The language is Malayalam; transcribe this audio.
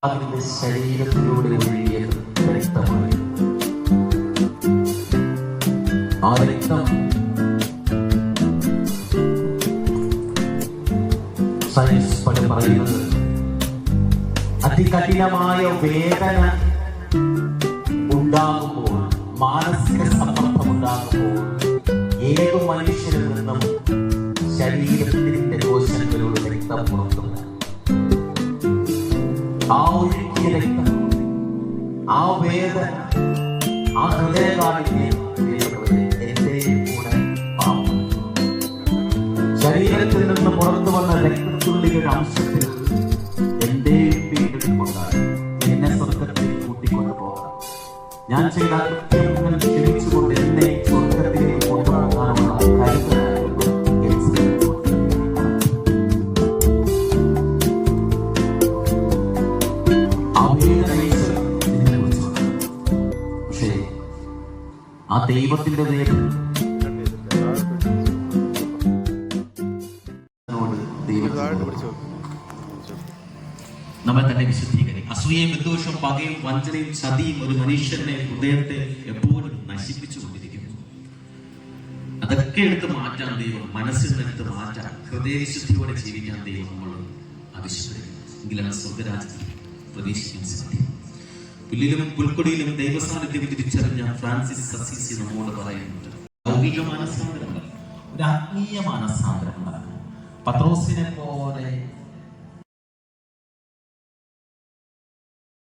അതിന്റെ ശരീരത്തിലൂടെ ഒഴുകിയത് രക്തമായി. ആ രക്തം സയൻസ് പറയുന്നത് അതികഠിനമായ വേദന ഉണ്ടാകുമ്പോൾ, മാനസിക സമ്മർദ്ദം ഉണ്ടാകുമ്പോൾ ഏതു മനുഷ്യരിൽ നിന്നും ശരീരത്തിന്റെ കോശങ്ങളിലൂടെ രക്തം പുറത്തുവരാം. ആ ഒഴുക്കിയ രക്തം, ആ വേദന, ആ ഹൃദയകാഠിന്യം എന്റെ കൂടെ ശരീരത്തിൽ നിന്ന് പുറത്തു വന്ന രക്തത്തുള്ളിയുടെ അംശത്തിൽ എന്റെ വീട്ടിൽ കൊണ്ടാണ് എന്നെ സ്വർഗത്തിൽ കൂട്ടിക്കൊണ്ടു പോകാം. ഞാൻ ചെയ്ത കൃത്യങ്ങൾ ക്ഷമിച്ചുകൊണ്ട് എന്നെ സ്വർഗത്തിലേക്ക് കൊണ്ടുപോകാനുള്ള കരുതലായിരുന്നു. പക്ഷേ ആ ദൈവത്തിന്റെ വേദന നമ്മൾ തന്നെ വിശുദ്ധീകരിക്കും. അസൂയയും വിദ്വേഷവും പകയും വഞ്ചനയും ചതിയും ഒരു മനുഷ്യന്റെ ഹൃദയത്തെ എപ്പോഴും നശിപ്പിച്ചുകൊണ്ടിരിക്കുന്നു. അതൊക്കെ എടുത്ത് മാറ്റാൻ ദൈവം, മനസ്സിൽ നിന്നെടുത്ത് മാറ്റാൻ, ഹൃദയവിശുദ്ധിയോടെ ജീവിക്കാൻ ദൈവം നമ്മൾ ആവശ്യപ്പെടുന്നു. എങ്കിലാണ് സ്വർഗരാജ്യത്തിൽ പ്രവേശിക്കാൻ സാധ്യം. പുല്ലിലും പുൽക്കൊടിയിലും ദൈവസാന്നിധ്യം തിരിച്ചറിഞ്ഞ ഫ്രാൻസിസ് അസീസി നമ്മോട് പറയുന്നുണ്ട്, ലൗകിക മാനസാന്തരമല്ല, ഒരു ആത്മീയ മാനസാന്തരമാണ്. പത്രോസിനെ പോലെ